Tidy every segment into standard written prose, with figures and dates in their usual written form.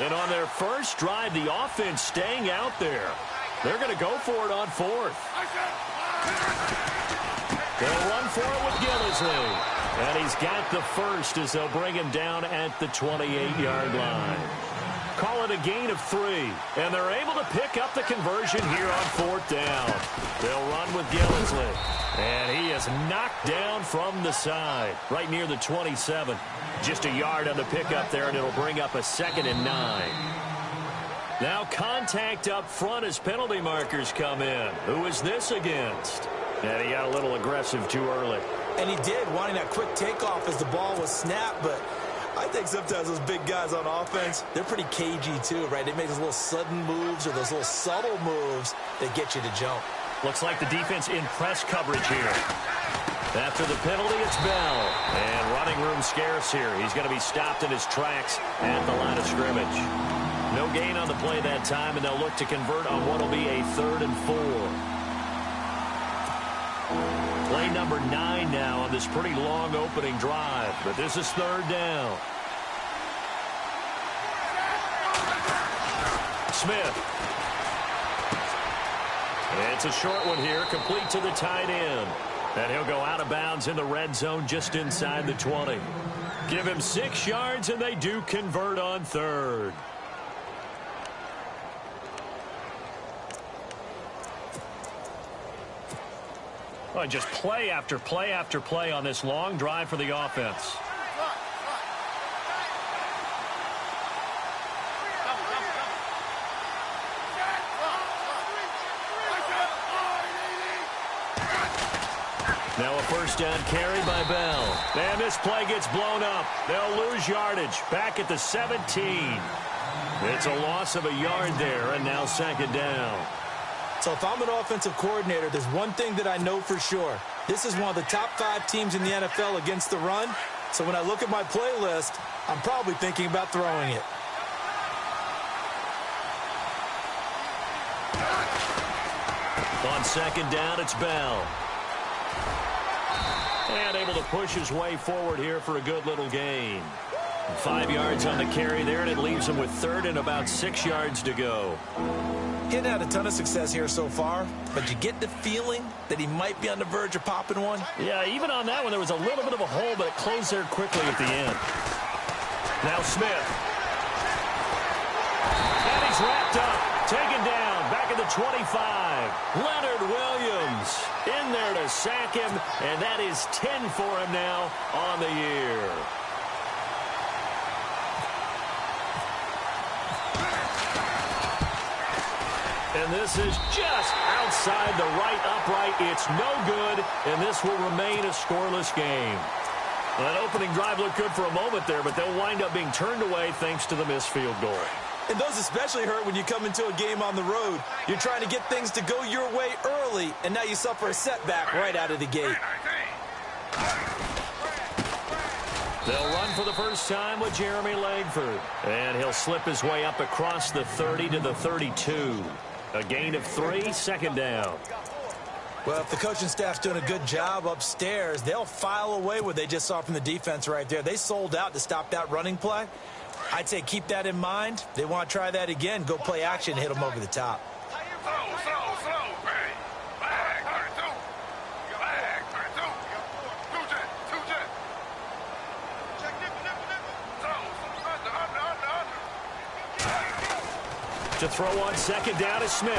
And on their first drive, the offense staying out there. They're going to go for it on fourth. They'll run for it with Gillisley. And he's got the first as they'll bring him down at the 28-yard line. Call it a gain of 3. And they're able to pick up the conversion here on fourth down. They'll run with Gillisley. And he is knocked down from the side, right near the 27. Just a yard on the pickup there, and it'll bring up a 2nd and 9. Now contact up front as penalty markers come in. Who is this against? And he got a little aggressive too early. And he did, wanting that quick takeoff as the ball was snapped, but I think sometimes those big guys on offense, they're pretty cagey too, right? They make those little sudden moves or those little subtle moves that get you to jump. Looks like the defense in press coverage here. After the penalty, it's Bell. And running room scarce here. He's going to be stopped in his tracks at the line of scrimmage. No gain on the play that time, and they'll look to convert on what will be a 3rd and 4. Play number 9 now on this pretty long opening drive. But this is 3rd down. Smith. It's a short one here, complete to the tight end. And he'll go out of bounds in the red zone just inside the 20. Give him 6 yards, and they do convert on 3rd. Well, just play after play after play on this long drive for the offense. Now a first down carry by Bell. And this play gets blown up. They'll lose yardage. Back at the 17. It's a loss of a yard there, and now 2nd down. So if I'm an offensive coordinator, there's one thing that I know for sure. This is one of the top 5 teams in the NFL against the run. So when I look at my playlist, I'm probably thinking about throwing it. On 2nd down, it's Bell. And able to push his way forward here for a good little gain. 5 yards on the carry there, and it leaves him with 3rd and about 6 yards to go. He hadn't had a ton of success here so far, but you get the feeling that he might be on the verge of popping one. Yeah, even on that one, there was a little bit of a hole, but it closed there quickly at the end. Now Smith. And he's wrapped up, taken down, back at the 25. Leonard Williams in there to sack him, and that is 10 for him now on the year. And this is just outside the right upright. It's no good, and this will remain a scoreless game. Well, that opening drive looked good for a moment there, but they'll wind up being turned away thanks to the missed field goal. And those especially hurt when you come into a game on the road. You're trying to get things to go your way early, and now you suffer a setback right out of the gate. They'll run for the first time with Jeremy Langford. And he'll slip his way up across the 30 to the 32. A gain of 3, 2nd down. Well, if the coaching staff's doing a good job upstairs, they'll file away what they just saw from the defense right there. They sold out to stop that running play. I'd say keep that in mind. They want to try that again. Go play action, hit them over the top. To throw on 2nd down is Smith.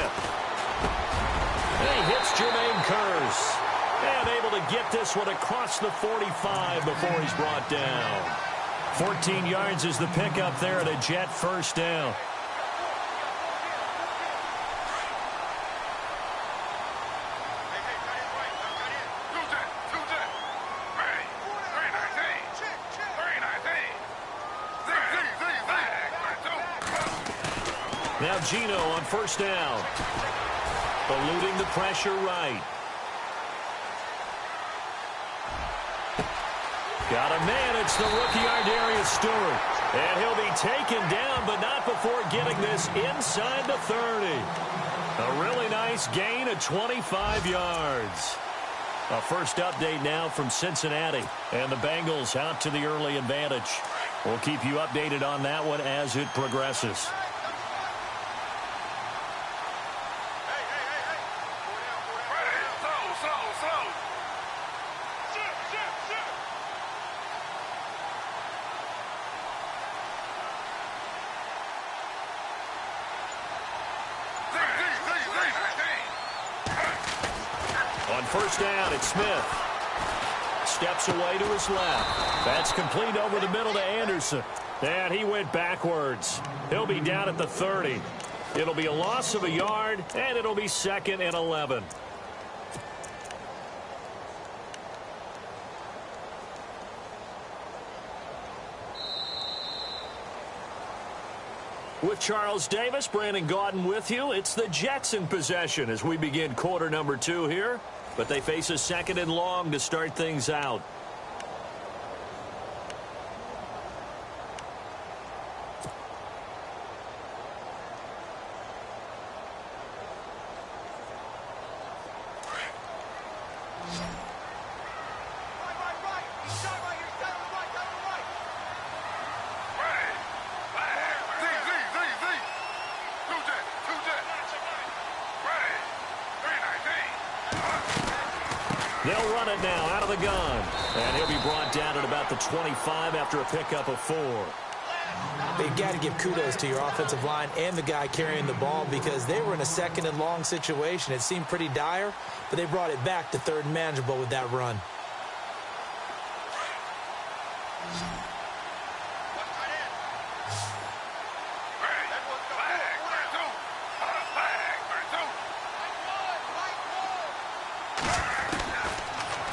And he hits Jermaine Kearse. And able to get this one across the 45 before he's brought down. 14 yards is the pickup there at a Jet first down. Now Gino on first down. Eluding the pressure right. Got a man. It's the rookie Ardarius Stewart. And he'll be taken down, but not before getting this inside the 30. A really nice gain of 25 yards. A first update now from Cincinnati. And the Bengals out to the early advantage. We'll keep you updated on that one as it progresses. On first down, it's Smith. Steps away to his left. That's complete over the middle to Anderson. And he went backwards. He'll be down at the 30. It'll be a loss of a yard, and it'll be 2nd and 11. With Charles Davis, Brandon Gaudin with you. It's the Jets in possession as we begin quarter number 2 here. But they face a 2nd and long to start things out. They'll run it now out of the gun. And he'll be brought down at about the 25 after a pickup of 4. You've got to give kudos to your offensive line and the guy carrying the ball because they were in a 2nd and long situation. It seemed pretty dire, but they brought it back to 3rd and manageable with that run.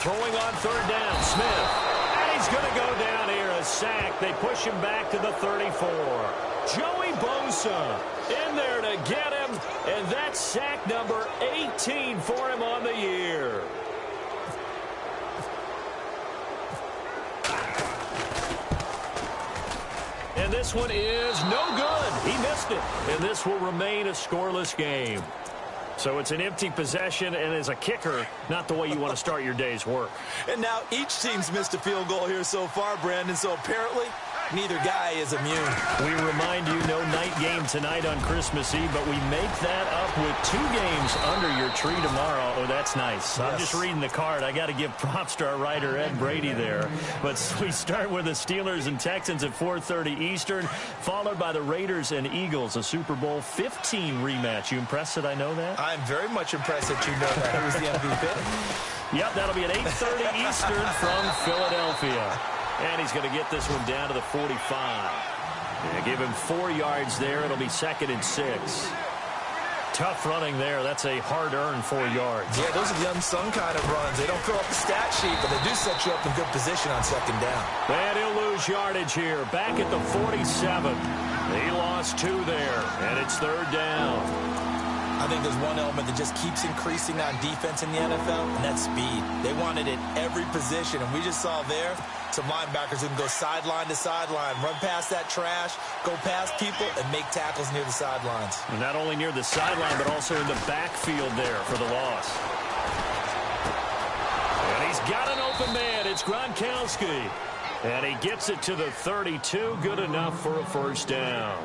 Throwing on 3rd down, Smith. And he's going to go down here, a sack. They push him back to the 34. Joey Bosa in there to get him, and that's sack number 18 for him on the year. And this one is no good. He missed it, and this will remain a scoreless game. So it's an empty possession, and as a kicker, not the way you want to start your day's work. And now each team's missed a field goal here so far, Brandon, so apparently neither guy is immune. We remind you, no night game tonight on Christmas Eve, but we make that up with 2 games under your tree tomorrow. Oh, that's nice. Yes. I'm just reading the card. I got to give props to our writer, Ed Brady, there. But we start with the Steelers and Texans at 4:30 Eastern, followed by the Raiders and Eagles, a Super Bowl 15 rematch. You impressed that I know that? I'm very much impressed that you know that. Who was the MVP? Yep, that'll be at 8:30 Eastern from Philadelphia. And he's going to get this one down to the 45. Yeah, give him 4 yards there. It'll be 2nd and 6. Tough running there. That's a hard-earned 4 yards. Yeah, those are the unsung kind of runs. They don't fill up the stat sheet, but they do set you up in good position on 2nd down. And he'll lose yardage here. Back at the 47. He lost 2 there, and it's 3rd down. I think there's one element that just keeps increasing on defense in the NFL, and that's speed. They want it at every position, and we just saw there some linebackers who can go sideline to sideline, run past that trash, go past people, and make tackles near the sidelines. And not only near the sideline, but also in the backfield there for the loss. And he's got an open man. It's Gronkowski. And he gets it to the 32. Good enough for a 1st down.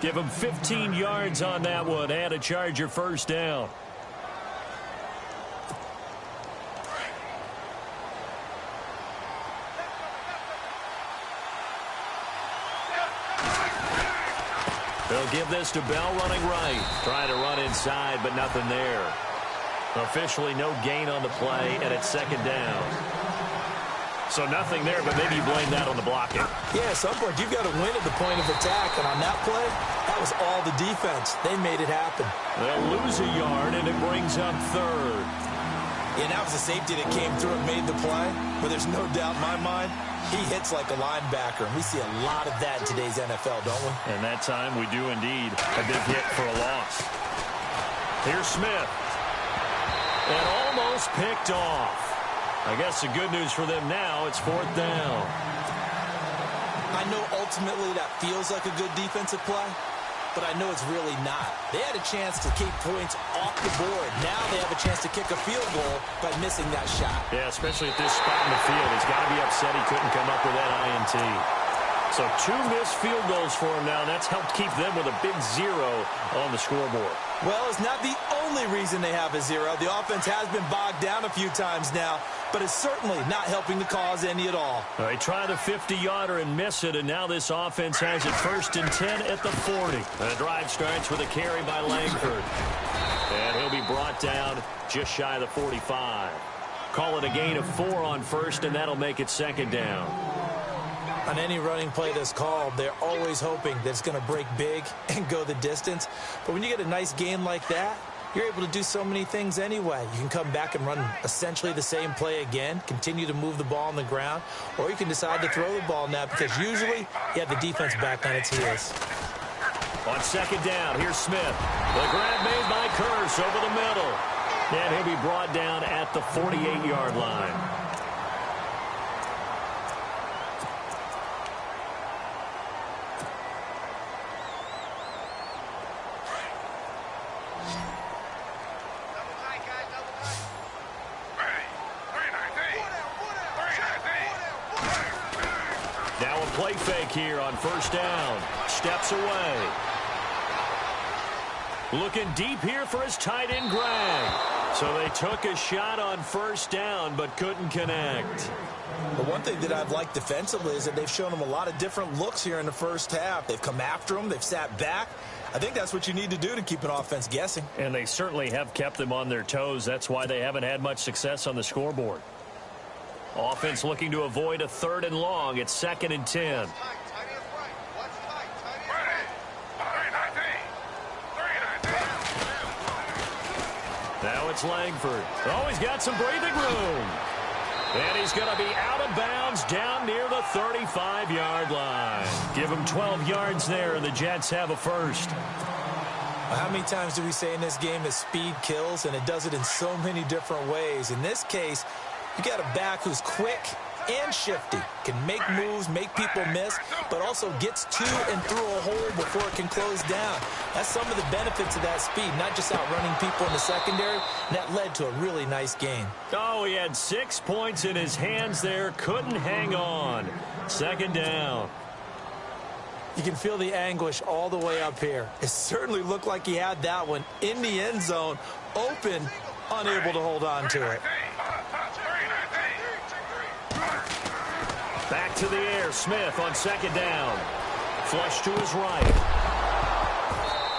Give him 15 yards on that one and a Charger 1st down. They'll give this to Bell running right. Trying to run inside, but nothing there. Officially no gain on the play, and it's 2nd down. So nothing there, but maybe you blame that on the blocking. Yeah, at some point you've got to win at the point of attack, and on that play, that was all the defense. They made it happen. They'll lose a yard, and it brings up 3rd. Yeah, that was a safety that came through and made the play, but there's no doubt in my mind he hits like a linebacker, and we see a lot of that in today's NFL, don't we? And that time we do indeed. A big hit for a loss. Here's Smith. And almost picked off. I guess the good news for them now, it's 4th down. I know ultimately that feels like a good defensive play, but I know it's really not. They had a chance to keep points off the board. Now they have a chance to kick a field goal by missing that shot. Yeah, especially at this spot in the field. He's got to be upset he couldn't come up with that INT. So 2 missed field goals for him now. That's helped keep them with a big 0 on the scoreboard. Well, it's not the only reason they have a 0. The offense has been bogged down a few times now, but it's certainly not helping the cause any at all. They try the 50-yarder and miss it, and now this offense has it 1st and 10 at the 40. The drive starts with a carry by Langford. And he'll be brought down just shy of the 45. Call it a gain of 4 on 1st, and that'll make it 2nd down. On any running play that's called, they're always hoping that it's going to break big and go the distance. But when you get a nice gain like that, you're able to do so many things anyway. You can come back and run essentially the same play again, continue to move the ball on the ground, or you can decide to throw the ball now because usually you have the defense back on its heels. On 2nd down, here's Smith. The grab made by Curse over the middle. And he'll be brought down at the 48-yard line. Now a play fake here on 1st down. Steps away. Looking deep here for his tight end, Greg. So they took a shot on 1st down, but couldn't connect. The one thing that I've liked defensively is that they've shown him a lot of different looks here in the 1st half. They've come after him. They've sat back. I think that's what you need to do to keep an offense guessing. And they certainly have kept them on their toes. That's why they haven't had much success on the scoreboard. Offense looking to avoid a 3rd and long. It's 2nd and 10. Now it's Langford. Oh, he's got some breathing room. And he's going to be out of bounds down near the 35-yard line. Give him 12 yards there, and the Jets have a 1st. How many times do we say in this game that speed kills, and it does it in so many different ways? In this case, you got a back who's quick and shifty, can make moves, make people miss, but also gets to and through a hole before it can close down. That's some of the benefits of that speed, not just outrunning people in the secondary, and that led to a really nice gain. Oh, he had 6 points in his hands there, couldn't hang on. 2nd down. You can feel the anguish all the way up here. It certainly looked like he had that one in the end zone, open, unable to hold on to it. Back to the air, Smith on 2nd down. Flush to his right.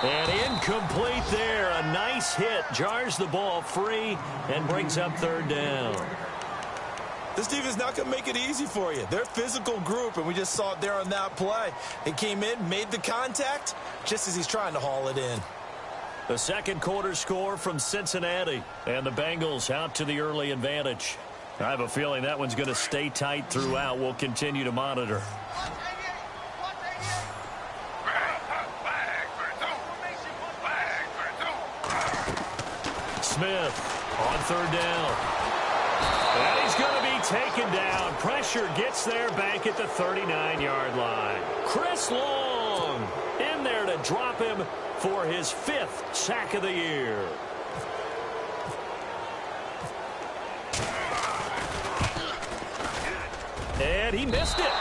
And incomplete there. A nice hit. Jars the ball free and brings up 3rd down. This defense is not going to make it easy for you. They're a physical group, and we just saw it there on that play. It came in, made the contact, just as he's trying to haul it in. The 2nd quarter score from Cincinnati. And the Bengals out to the early advantage. I have a feeling that one's going to stay tight throughout. We'll continue to monitor. Smith on 3rd down. And he's going to be taken down. Pressure gets there back at the 39-yard line. Chris Long in there to drop him for his 5th sack of the year. And he missed it.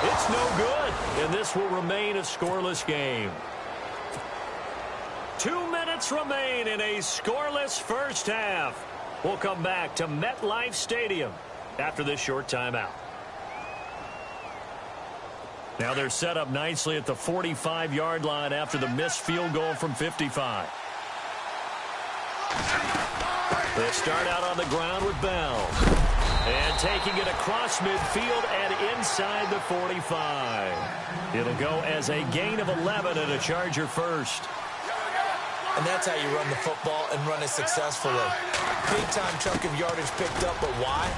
It's no good. And this will remain a scoreless game. 2 minutes remain in a scoreless 1st half. We'll come back to MetLife Stadium after this short timeout. Now they're set up nicely at the 45-yard line after the missed field goal from 55. They start out on the ground with Bell. And taking it across midfield and inside the 45. It'll go as a gain of 11 and a Charger 1st. And that's how you run the football and run it successfully. Big-time chunk of yardage picked up, but why?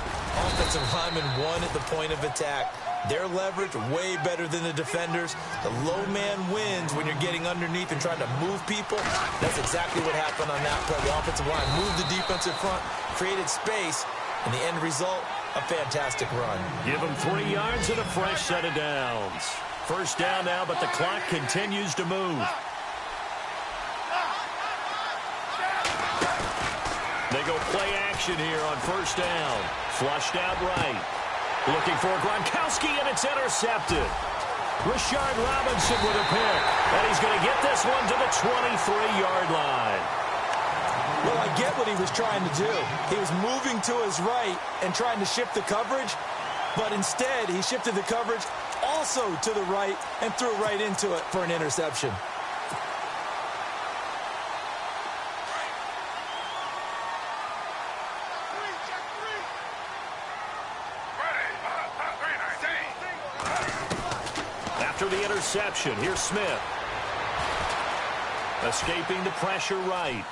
Offensive lineman won at the point of attack. Their leverage way better than the defenders. The low man wins when you're getting underneath and trying to move people. That's exactly what happened on that play. The offensive line moved the defensive front, created space, and the end result, a fantastic run. Give them 3 yards and a fresh set of downs. 1st down now, but the clock continues to move. They go play action here on 1st down. Flushed out right. Looking for Gronkowski, and it's intercepted. Rashard Robinson with a pick. And he's going to get this one to the 23-yard line. Well, I get what he was trying to do. He was moving to his right and trying to shift the coverage, but instead he shifted the coverage also to the right and threw right into it for an interception. After the interception, here's Smith. Escaping the pressure right.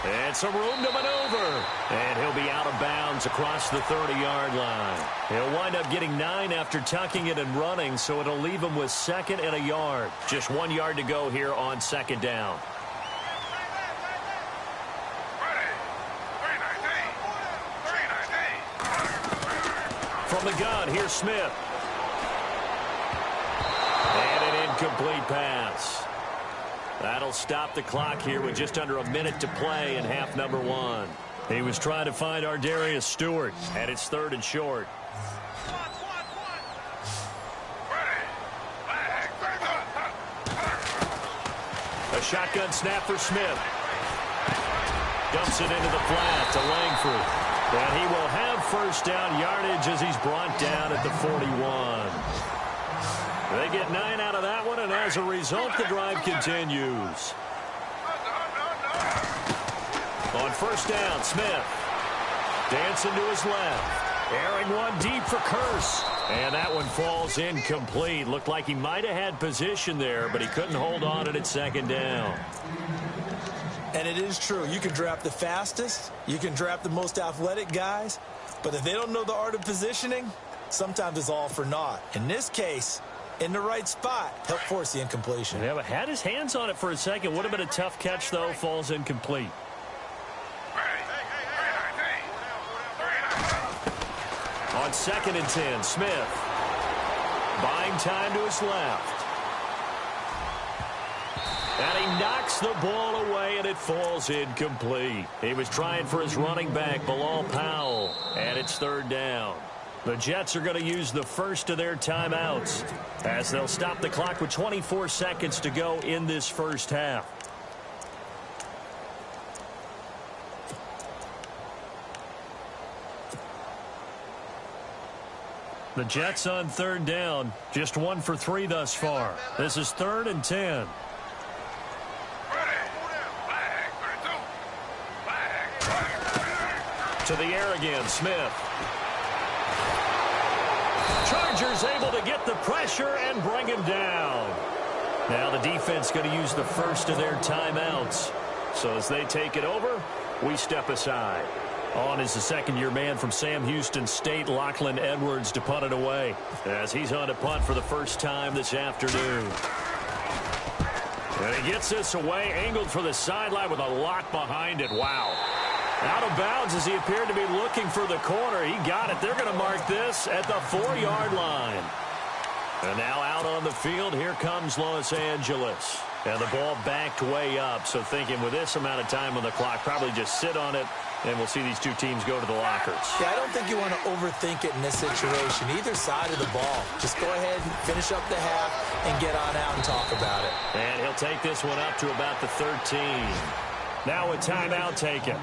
And some room to maneuver. And he'll be out of bounds across the 30-yard line. He'll wind up getting 9 after tucking it and running, so it'll leave him with 2nd and a yard. Just 1 yard to go here on 2nd down. From the gun, here's Smith. And an incomplete pass. That'll stop the clock here with just under a minute to play in half number 1. He was trying to find Ardarius Stewart, and it's 3rd and short. A shotgun snap for Smith. Dumps it into the flat to Langford. And he will have first down yardage as he's brought down at the 41. They get 9 out of that one, and as a result, the drive continues. On first down, Smith. Dancing to his left. Airing one deep for Curse. And that one falls incomplete. Looked like he might have had position there, but he couldn't hold on at 2nd down. And it is true. You can draft the fastest. You can draft the most athletic guys. But if they don't know the art of positioning, sometimes it's all for naught. In this case, in the right spot, help force the incompletion. Yeah, but had his hands on it for a second. Would have been a tough catch, though. Falls incomplete. On 2nd and 10, Smith. Buying time to his left. And he knocks the ball away, and it falls incomplete. He was trying for his running back, Bilal Powell, and it's 3rd down. The Jets are going to use the first of their timeouts as they'll stop the clock with 24 seconds to go in this first half. The Jets on 3rd down, just 1 for 3 thus far. This is 3rd and 10. To the air again, Smith. Chargers able to get the pressure and bring him down. Now the defense going to use the first of their timeouts. So as they take it over, we step aside. On is the 2nd-year man from Sam Houston State, Lachlan Edwards, to punt it away, as he's on to punt for the first time this afternoon. And he gets this away, angled for the sideline with a lot behind it. Wow. Out of bounds as he appeared to be looking for the corner. He got it. They're going to mark this at the 4-yard line. And now out on the field, here comes Los Angeles. And the ball backed way up. So thinking with this amount of time on the clock, probably just sit on it, and we'll see these two teams go to the lockers. Yeah, I don't think you want to overthink it in this situation. Either side of the ball. Just go ahead and finish up the half and get on out and talk about it. And he'll take this one up to about the 13. Now a timeout taken.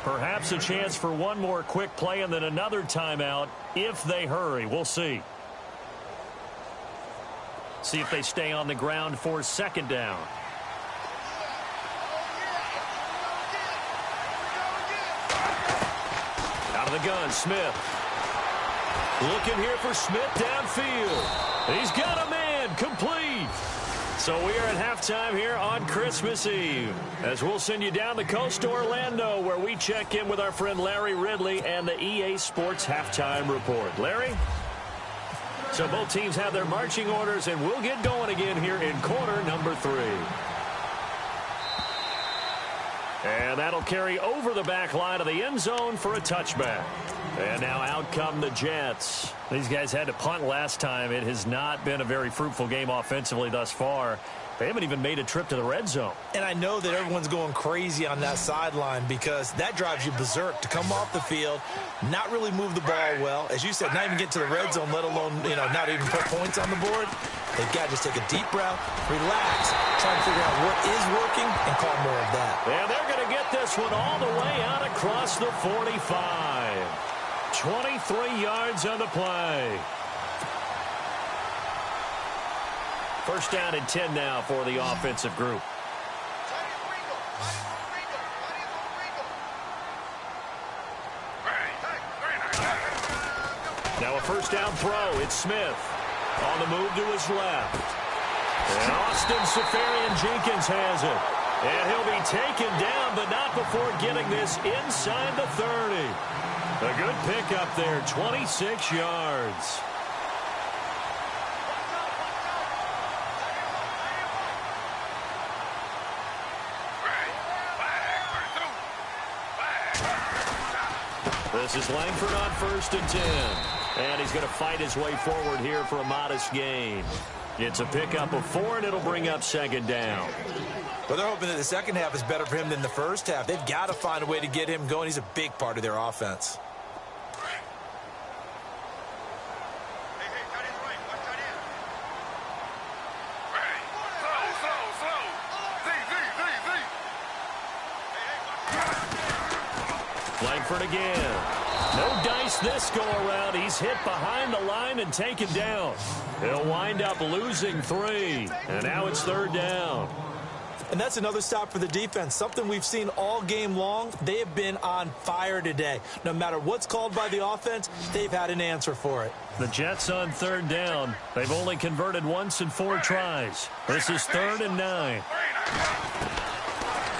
Perhaps a chance for one more quick play and then another timeout if they hurry. We'll see. See if they stay on the ground for 2nd down. Out of the gun, Smith. Looking here for Smith downfield. He's got a man, complete. So we are at halftime here on Christmas Eve, as we'll send you down the coast to Orlando, where we check in with our friend Larry Ridley and the EA Sports Halftime Report. Larry? So both teams have their marching orders, and we'll get going again here in quarter number 3. And that'll carry over the back line of the end zone for a touchback. And now out come the Jets. These guys had to punt last time. It has not been a very fruitful game offensively thus far. They haven't even made a trip to the red zone. And I know that everyone's going crazy on that sideline because that drives you berserk to come off the field, not really move the ball well. As you said, not even get to the red zone, let alone, not even put points on the board. They've got to just take a deep breath, relax, try and figure out what is working, and call more of that. And they're going to get this one all the way out across the 45. 23 yards on the play. First down and 10 now for the offensive group. Now a first down throw. It's Smith on the move to his left. And Austin Safarian-Jenkins has it. And he'll be taken down, but not before getting this inside the 30. A good pickup there, 26 yards. This is Langford on first and 10. And he's going to fight his way forward here for a modest gain. It's a pickup of 4, and it'll bring up second down. Well, they're hoping that the second half is better for him than the first half. They've got to find a way to get him going. He's a big part of their offense. Langford again. No dice this go around. He's hit behind the line and taken down. He'll wind up losing 3. And now it's third down. And that's another stop for the defense. Something we've seen all game long. They have been on fire today. No matter what's called by the offense, they've had an answer for it. The Jets on third down. They've only converted once in 4 tries. This is 3rd and 9.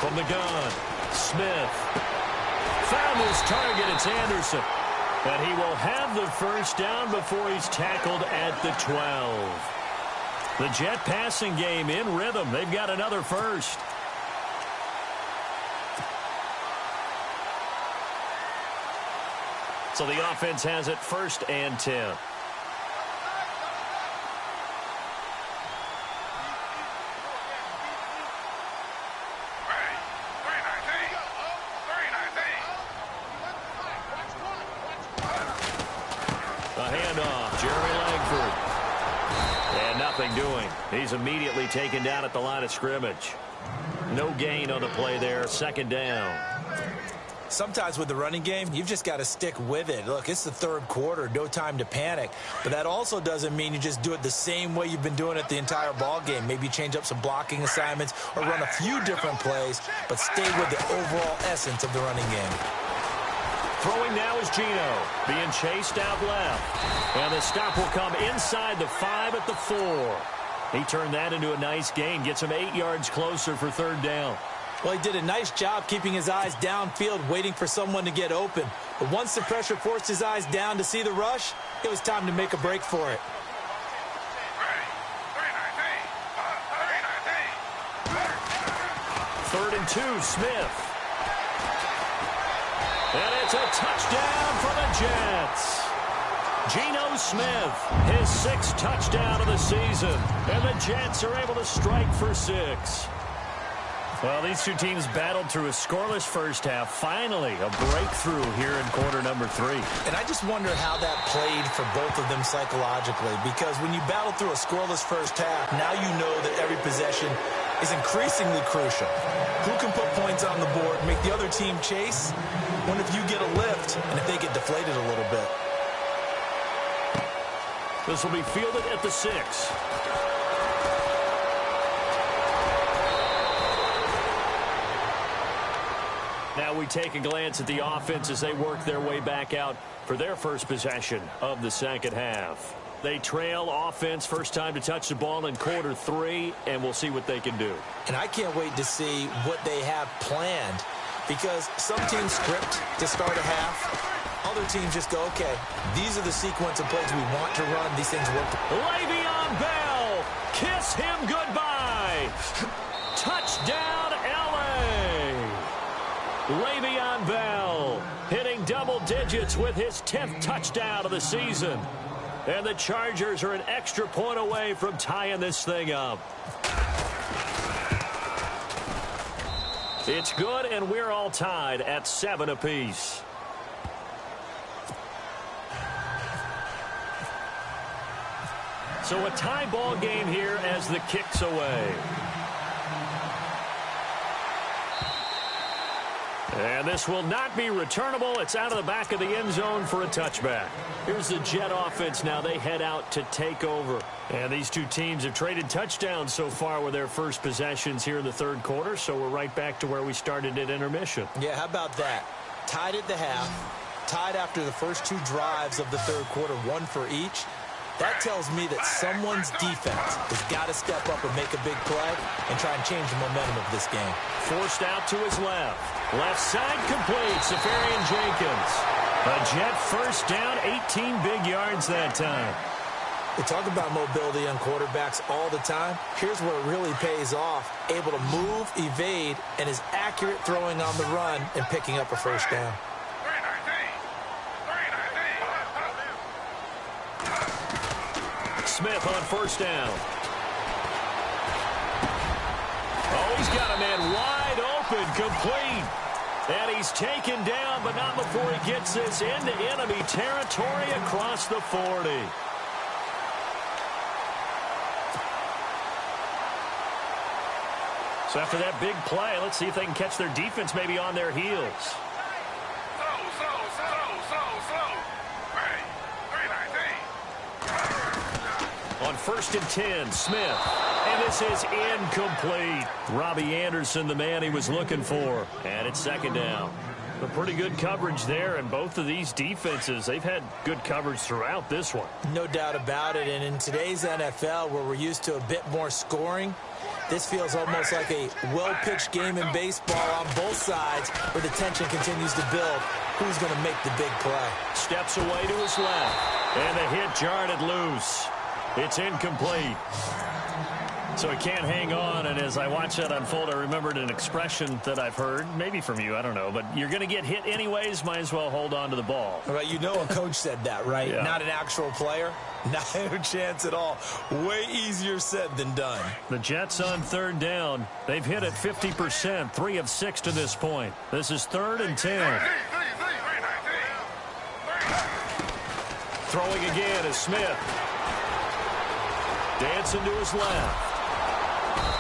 From the gun, Smith. Found his target. It's Anderson. And he will have the first down before he's tackled at the 12. The Jet passing game in rhythm. They've got another first. So the offense has it 1st and 10. Doing. He's immediately taken down at the line of scrimmage. No gain on the play there. Second down. Sometimes with the running game, you've just got to stick with it. Look, it's the third quarter. No time to panic. But that also doesn't mean you just do it the same way you've been doing it the entire ball game. Maybe change up some blocking assignments or run a few different plays, but stay with the overall essence of the running game. Throwing now is Gino, being chased out left. And the stop will come inside the 5 at the 4. He turned that into a nice gain, gets him 8 yards closer for third down. Well, he did a nice job keeping his eyes downfield, waiting for someone to get open. But once the pressure forced his eyes down to see the rush, it was time to make a break for it. Third and 2, Smith. And it's a touchdown for the Jets. Geno Smith, his 6th touchdown of the season. And the Jets are able to strike for 6. Well, these two teams battled through a scoreless first half. Finally, a breakthrough here in quarter number 3. And I just wonder how that played for both of them psychologically. Because when you battle through a scoreless first half, now you know that every possession is increasingly crucial. Who can put points on the board, make the other team chase? What if you get a lift and if they get deflated a little bit? This will be fielded at the 6. Now we take a glance at the offense as they work their way back out for their first possession of the second half. They trail offense, first time to touch the ball in quarter 3, and we'll see what they can do. And I can't wait to see what they have planned, because some teams script to start a half. Other teams just go, okay, these are the sequence of plays we want to run. These things work. Le'Veon Bell, kiss him goodbye. Touchdown, L.A. Le'Veon Bell, hitting double digits with his 10th touchdown of the season. And the Chargers are an extra point away from tying this thing up. It's good, and we're all tied at 7 apiece. So a tie ball game here as the kick's away. And this will not be returnable. It's out of the back of the end zone for a touchback. Here's the Jet offense now. They head out to take over. And these two teams have traded touchdowns so far with their first possessions here in the third quarter. So we're right back to where we started at intermission. Yeah, how about that? Tied at the half, tied after the first two drives of the third quarter, one for each. That tells me that someone's defense has got to step up and make a big play and try and change the momentum of this game. Forced out to his left. Left side complete. Safarian Jenkins. A Jet first down, 18 big yards that time. We talk about mobility on quarterbacks all the time. Here's where it really pays off. Able to move, evade, and is accurate throwing on the run and picking up a first down. Smith on first down. Oh, he's got a man wide open, complete. And he's taken down, but not before he gets this into enemy territory across the 40. So after that big play, let's see if they can catch their defense maybe on their heels. On 1st and 10, Smith. And this is incomplete. Robbie Anderson, the man he was looking for. And it's second down. But pretty good coverage there, and both of these defenses, they've had good coverage throughout this one. No doubt about it. And in today's NFL, where we're used to a bit more scoring, this feels almost like a well-pitched game in baseball on both sides, where the tension continues to build. Who's going to make the big play? Steps away to his left. And the hit jarred it loose. It's incomplete. So he can't hang on, and as I watch that unfold, I remembered an expression that I've heard, maybe from you, I don't know, but you're going to get hit anyways, might as well hold on to the ball. All right, you know a coach said that, right? Yeah. Not an actual player. Not a chance at all. Way easier said than done. The Jets on third down. They've hit it 50%, 3 of 6 to this point. This is 3rd and 10. Throwing again is Smith. Dancing to his left.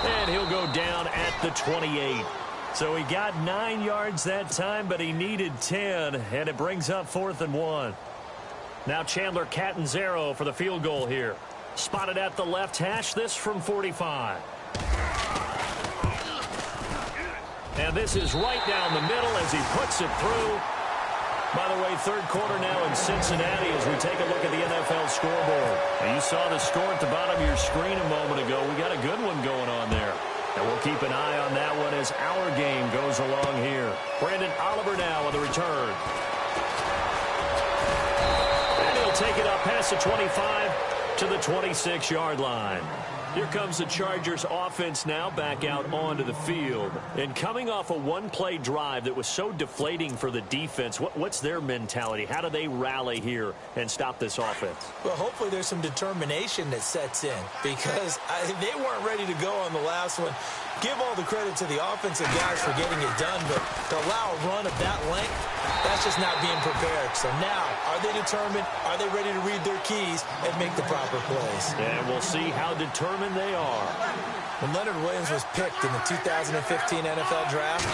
And he'll go down at the 28. So he got 9 yards that time, but he needed 10, and it brings up 4th and 1. Now Chandler Catanzaro for the field goal here. Spotted at the left hash, this from 45. And this is right down the middle as he puts it through. By the way, third quarter now in Cincinnati as we take a look at the NFL scoreboard. And you saw the score at the bottom of your screen a moment ago. We got a good one going on there. And we'll keep an eye on that one as our game goes along here. Brandon Oliver now on the return. And he'll take it up past the 25 to the 26-yard line. Here comes the Chargers offense now back out onto the field. And coming off a one-play drive that was so deflating for the defense, what's their mentality? How do they rally here and stop this offense? Well, hopefully there's some determination that sets in because they weren't ready to go on the last one. Give all the credit to the offensive guys for getting it done, but to allow a run of that length, that's just not being prepared. So now, are they determined? Are they ready to read their keys and make the proper plays? And we'll see how determined they are. When Leonard Williams was picked in the 2015 NFL Draft,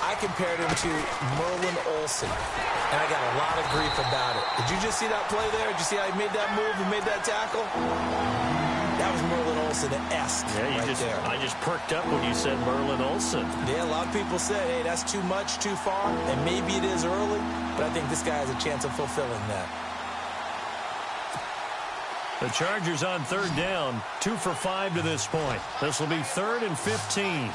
I compared him to Merlin Olsen, and I got a lot of grief about it. Did you just see that play there? Did you see how he made that move and made that tackle? That was Merlin Olsen-esque there. I just perked up when you said Merlin Olsen. Yeah, a lot of people said, hey, that's too much, too far, and maybe it is early, but I think this guy has a chance of fulfilling that. The Chargers on third down, 2 for 5 to this point. This will be 3rd and 15.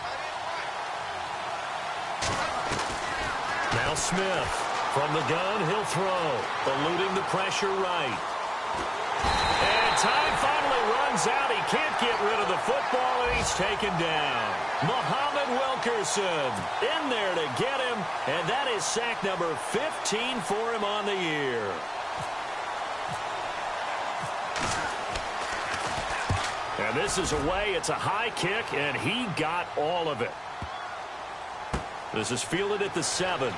Now Smith from the gun, he'll throw, eluding the pressure right. And time finally runs out. He can't get rid of the football, and he he's taken down. Muhammad Wilkerson in there to get him, and that is sack number 15 for him on the year. And this is away. It's a high kick, and he got all of it. This is fielded at the 7.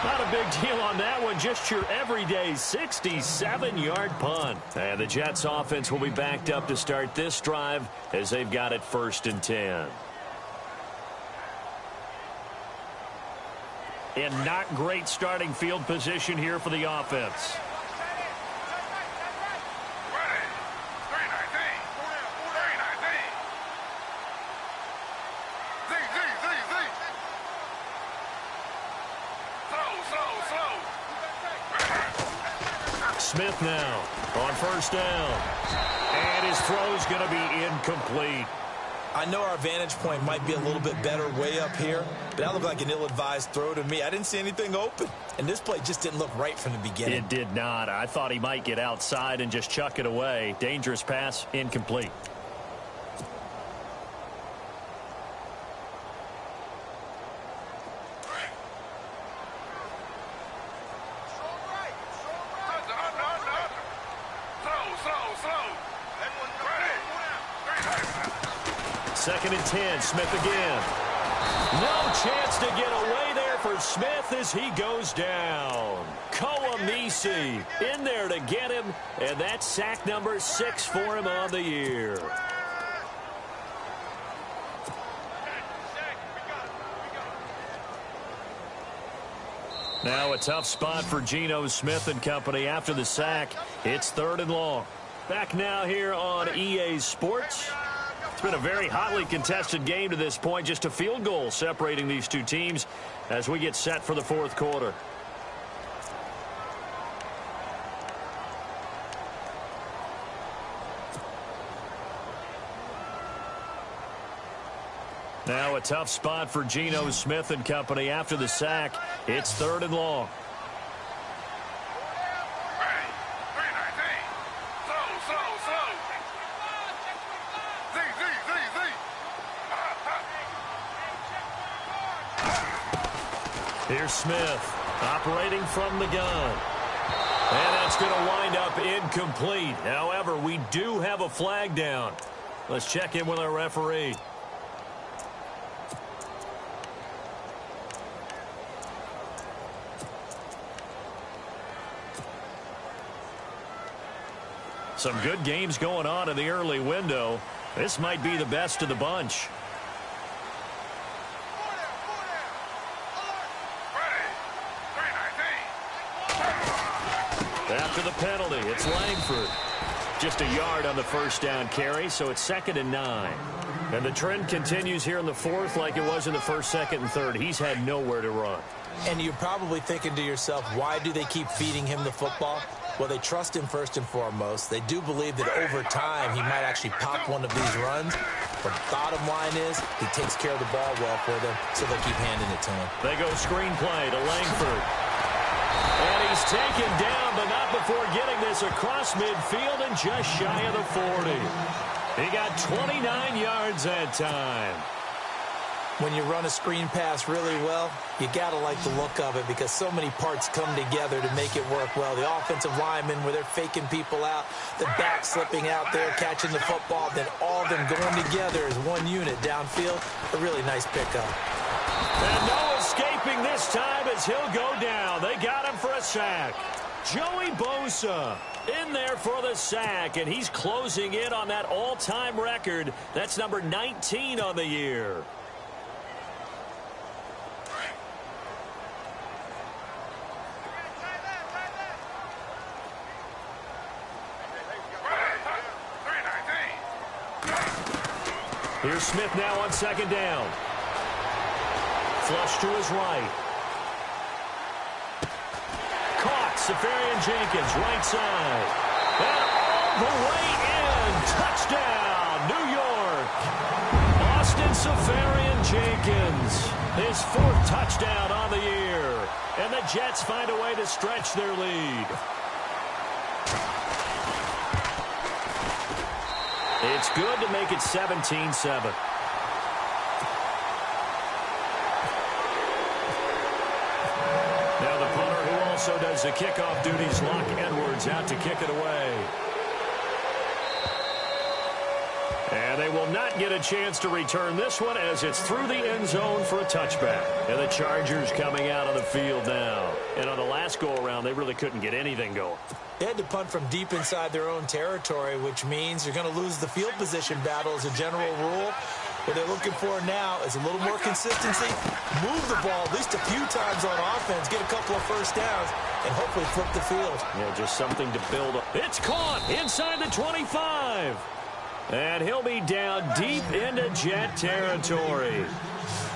Not a big deal on that one, just your everyday 67-yard punt. And the Jets offense will be backed up to start this drive as they've got it 1st and 10. And not great starting field position here for the offense. Smith now on 1st down. And his throw's going to be incomplete. I know our vantage point might be a little bit better way up here, but that looked like an ill-advised throw to me. I didn't see anything open, and this play just didn't look right from the beginning. It did not. I thought he might get outside and just chuck it away. Dangerous pass, incomplete. Second and 10, Smith again. No chance to get away there for Smith as he goes down. Koamisi in there to get him, and that's sack number 6 for him on the year. Now a tough spot for Geno Smith and company after the sack. It's 3rd and long. Back now here on EA Sports. It's been a very hotly contested game to this point. Just a field goal separating these two teams as we get set for the 4th quarter. Now a tough spot for Geno Smith and company after the sack. It's 3rd and long. Here's Smith operating from the gun. And that's going to wind up incomplete. However, we do have a flag down. Let's check in with our referee. Some good games going on in the early window. This might be the best of the bunch. After the penalty, it's Langford. Just a yard on the 1st down carry, so it's 2nd and 9. And the trend continues here in the 4th like it was in the 1st, 2nd, and 3rd. He's had nowhere to run. And you're probably thinking to yourself, why do they keep feeding him the football? Well, they trust him first and foremost. They do believe that over time he might actually pop one of these runs. But the bottom line is he takes care of the ball well for them, so they'll keep handing it to him. They go screenplay to Langford. And he's taken down, but not before getting this across midfield and just shy of the 40. He got 29 yards that time. When you run a screen pass really well, you got to like the look of it because so many parts come together to make it work well. The offensive linemen, where they're faking people out, the back slipping out there, catching the football, then all of them going together as one unit downfield. A really nice pickup. And no escaping this time as he'll go down. They got him for a sack. Joey Bosa in there for the sack, and he's closing in on that all-time record. That's number 19 on the year. Here's Smith now on 2nd down. Flush to his right. Caught. Safarian Jenkins, right side. And all the way in. Touchdown, New York. Austin Safarian Jenkins. His 4th touchdown on the year. And the Jets find a way to stretch their lead. It's good to make it 17-7. Now the punter, who also does the kickoff duties, Locke Edwards, out to kick it away. And they will not get a chance to return this one as it's through the end zone for a touchback. And the Chargers coming out on the field now. And on the last go-around, they really couldn't get anything going. They had to punt from deep inside their own territory, which means you're going to lose the field position battle as a general rule. What they're looking for now is a little more consistency, move the ball at least a few times on offense, get a couple of first downs, and hopefully flip the field. Yeah, just something to build up. It's caught inside the 25. And he'll be down deep into Jet territory.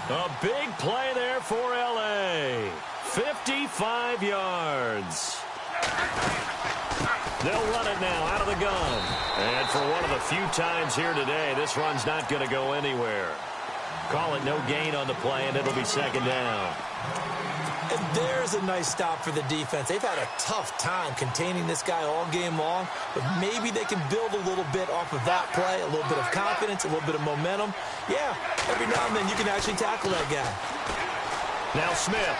A big play there for L.A. 55 yards. They'll run it now out of the gun. And for one of the few times here today, this run's not going to go anywhere. Call it no gain on the play, and it'll be second down. And there's a nice stop for the defense. They've had a tough time containing this guy all game long, but maybe they can build a little bit off of that play, a little bit of confidence, a little bit of momentum. Yeah, every now and then you can actually tackle that guy. Now Smith,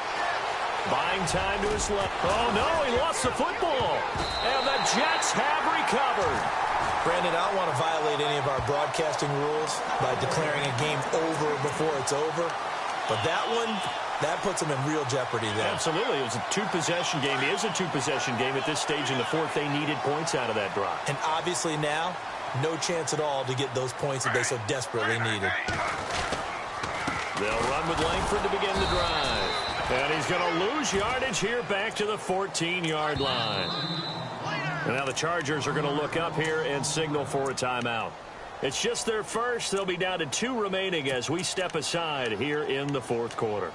buying time to his left. Oh, no, he lost the football. And the Jets have recovered. Brandon, I don't want to violate any of our broadcasting rules by declaring a game over before it's over, but that one, that puts them in real jeopardy there. Absolutely. It was a two-possession game. It is a two-possession game at this stage in the fourth. They needed points out of that drive. And obviously now, no chance at all to get those points that they so desperately needed. They'll run with Langford to begin the drive. And he's going to lose yardage here back to the 14-yard line. And now the Chargers are going to look up here and signal for a timeout. It's just their first. They'll be down to 2 remaining as we step aside here in the fourth quarter.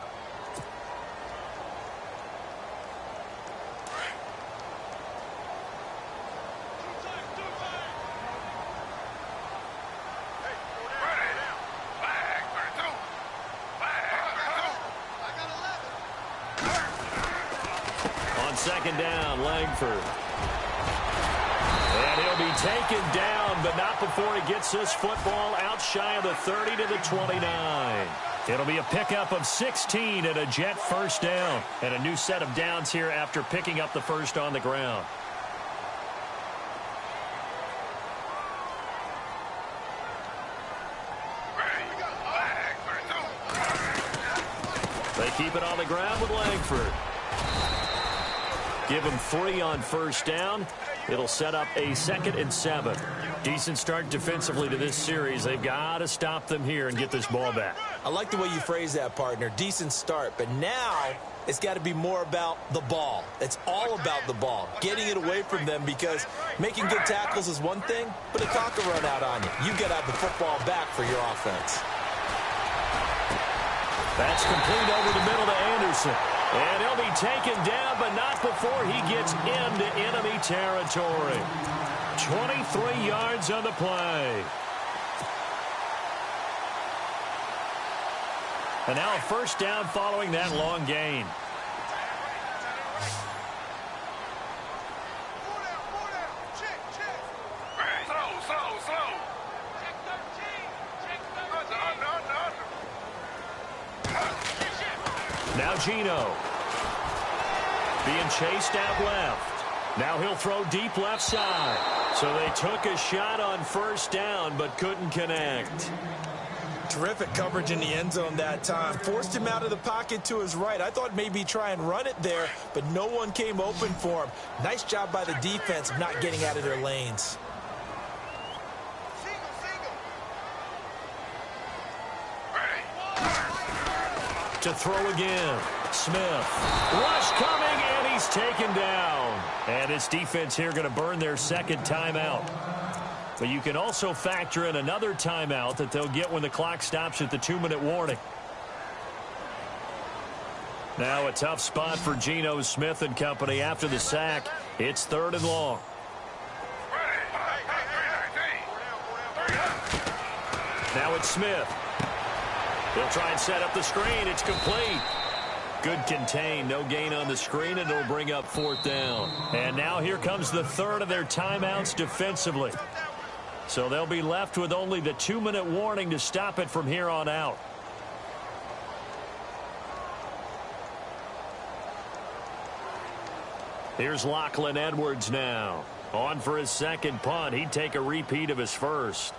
On second down, Langford. And he'll be taken down, but not before he gets this football out shy of the 30 to the 29. It'll be a pickup of 16 and a Jet first down. And a new set of downs here after picking up the first on the ground. They keep it on the ground with Langford. Give him 3 on first down. It'll set up a 2nd and 7. Decent start defensively to this series. They've got to stop them here and get this ball back. I like the way you phrase that, partner. Decent start. But now it's got to be more about the ball. It's all about the ball. Getting it away from them, because making good tackles is one thing, but a clock will run out on you. You got to have the football back for your offense. That's complete over the middle to Anderson. And he'll be taken down, but not before he gets into enemy territory. 23 yards on the play. And now a first down following that long gain. Now Geno being chased out left. Now he'll throw deep left side. So they took a shot on first down but couldn't connect. Terrific coverage in the end zone that time. Forced him out of the pocket to his right. I thought maybe try and run it there, but no one came open for him. Nice job by the defense of not getting out of their lanes. To throw again. Smith. Rush coming, and he's taken down. And this defense here going to burn their second timeout. But you can also factor in another timeout that they'll get when the clock stops at the 2-minute warning. Now a tough spot for Geno Smith and company after the sack. It's 3rd and long. Now it's Smith. He'll try and set up the screen. It's complete. Good contain. No gain on the screen, and it'll bring up 4th down. And now here comes the 3rd of their timeouts defensively. So they'll be left with only the 2-minute warning to stop it from here on out. Here's Lachlan Edwards now. On for his second punt. He'd take a repeat of his first.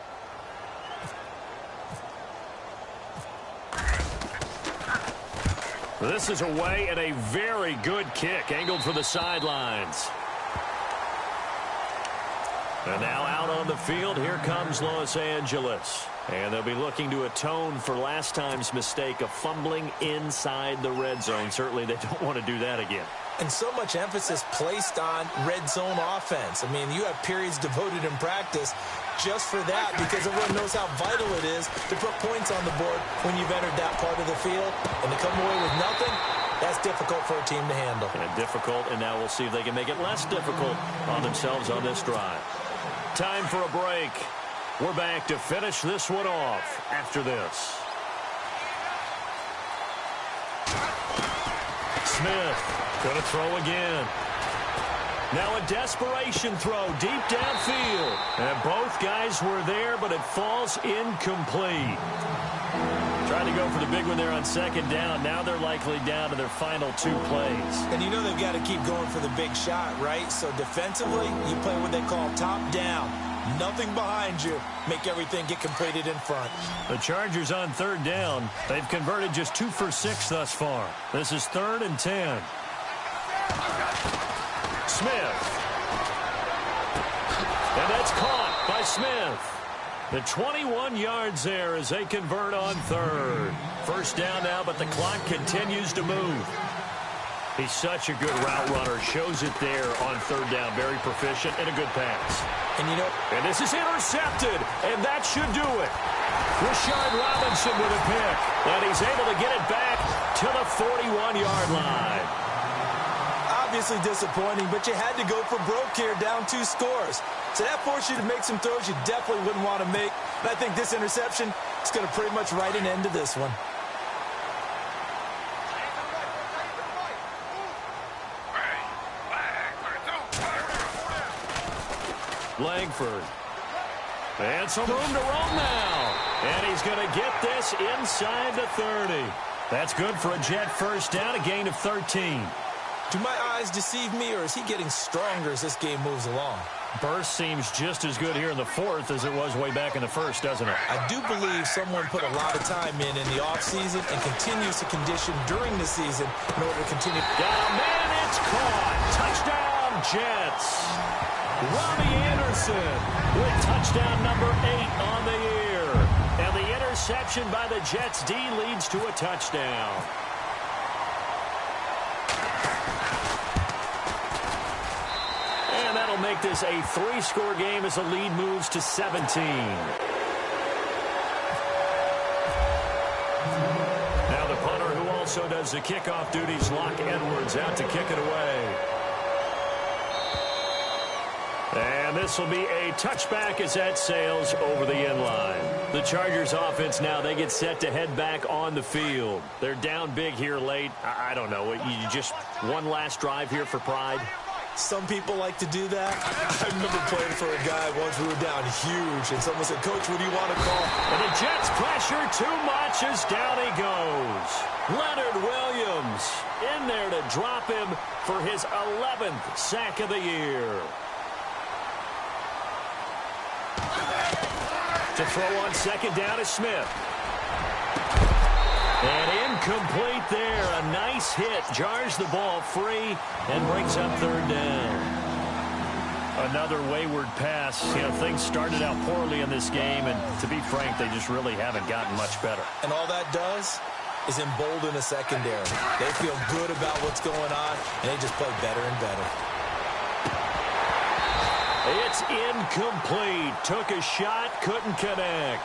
This is away and a very good kick, angled for the sidelines. And now out on the field, here comes Los Angeles. And they'll be looking to atone for last time's mistake of fumbling inside the red zone. Certainly they don't want to do that again. And so much emphasis placed on red zone offense. I mean, you have periods devoted in practice just for that because everyone knows how vital it is to put points on the board when you've entered that part of the field. And to come away with nothing, that's difficult for a team to handle. And difficult, and now we'll see if they can make it less difficult on themselves on this drive. Time for a break. We're back to finish this one off after this. Smith going to throw again. Now a desperation throw deep downfield. And both guys were there, but it falls incomplete. Trying to go for the big one there on second down. Now they're likely down to their final 2 plays. And you know they've got to keep going for the big shot, right? So defensively, you play what they call top down. Nothing behind you. Make everything get completed in front. The Chargers on third down. They've converted just 2 for 6 thus far. This is 3rd and 10. Smith. And that's caught by Smith. The 21 yards there as they convert on third. First down now, but the clock continues to move. He's such a good route runner. Shows it there on third down. Very proficient and a good pass. And you know, and this is intercepted, and that should do it. Rashard Robinson with a pick, and he's able to get it back to the 41-yard line. Obviously disappointing, but you had to go for broke here, down 2 scores. So that forced you to make some throws you definitely wouldn't want to make. And I think this interception is going to pretty much write an end to this one. Langford. And some room to roam now. And he's going to get this inside the 30. That's good for a Jet first down, a gain of 13. Do my eyes deceive me, or is he getting stronger as this game moves along? Burst seems just as good here in the 4th as it was way back in the 1st, doesn't it? I do believe someone put a lot of time in the offseason and continues to condition during the season in order to continue. Got a man, it's caught. Touchdown, Jets. Robbie Anderson with touchdown number 8 on the year. And the interception by the Jets D leads to a touchdown. And that'll make this a 3-score game as the lead moves to 17. Now the punter, who also does the kickoff duties, Lock Edwards, out to kick it away. And this will be a touchback as that sails over the end line. The Chargers offense now, they get set to head back on the field. They're down big here late. I don't know. You just one last drive here for pride? Some people like to do that. I remember playing for a guy once we were down huge, and someone said, "Coach, what do you want to call?" And the Jets pressure too much as down he goes. Leonard Williams in there to drop him for his 11th sack of the year. To throw on second down is Smith. And incomplete there. A nice hit. Jars the ball free and brings up third down. Another wayward pass. You know, things started out poorly in this game, and to be frank, they just really haven't gotten much better. And all that does is embolden a secondary. They feel good about what's going on, and they just play better and better. It's incomplete. Took a shot, couldn't connect.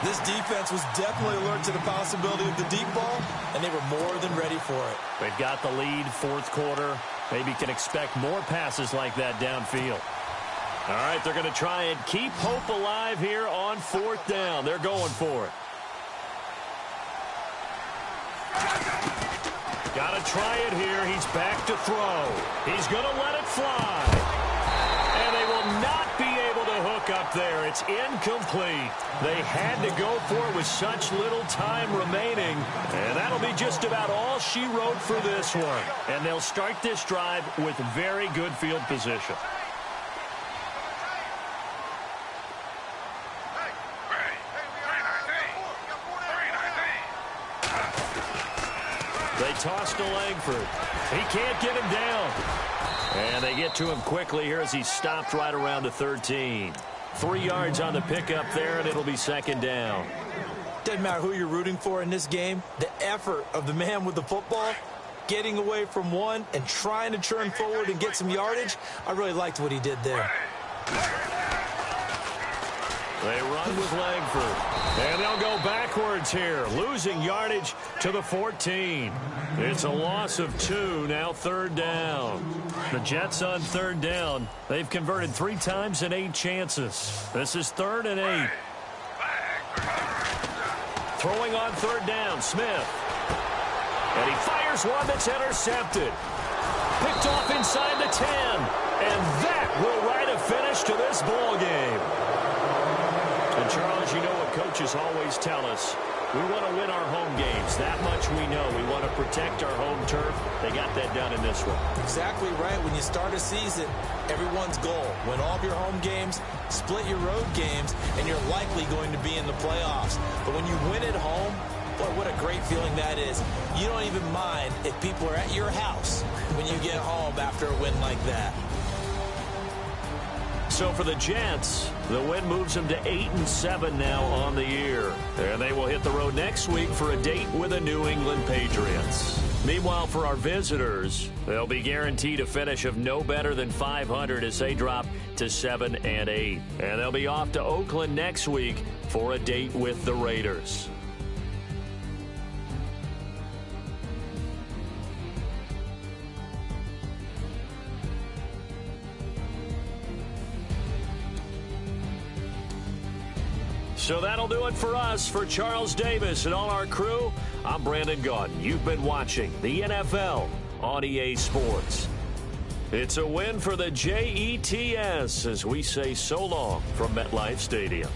This defense was definitely alert to the possibility of the deep ball, and they were more than ready for it. They've got the lead, 4th quarter. Maybe can expect more passes like that downfield. All right, they're going to try and keep hope alive here on 4th down. They're going for it. Got to try it here. He's back to throw. He's going to let it fly. And they will not be able to hook look up there. It's incomplete. They had to go for it with such little time remaining. And that'll be just about all she wrote for this one. And they'll start this drive with very good field position. They toss to Langford. He can't get him down. And they get to him quickly here as he stopped right around the 13. 3 yards on the pickup there, and it'll be second down. Doesn't matter who you're rooting for in this game. The effort of the man with the football, getting away from one and trying to turn forward and get some yardage, I really liked what he did there. They run with Langford. And they'll go backwards here, losing yardage to the 14. It's a loss of 2, now third down. The Jets on third down. They've converted 3 times in 8 chances. This is 3rd and 8. Throwing on third down, Smith. And he fires one that's intercepted. Picked off inside the 10. And that will write a finish to this ball game. And, Charles, you know what coaches always tell us. We want to win our home games. That much we know. We want to protect our home turf. They got that done in this one. Exactly right. When you start a season, everyone's goal, win all of your home games, split your road games, and you're likely going to be in the playoffs. But when you win at home, boy, what a great feeling that is. You don't even mind if people are at your house when you get home after a win like that. So for the Jets, the win moves them to 8-7 now on the year. And they will hit the road next week for a date with the New England Patriots. Meanwhile, for our visitors, they'll be guaranteed a finish of no better than 500 as they drop to 7-8. And they'll be off to Oakland next week for a date with the Raiders. So that'll do it for us. For Charles Davis and all our crew, I'm Brandon Gaudin. You've been watching the NFL on EA Sports. It's a win for the Jets as we say so long from MetLife Stadium.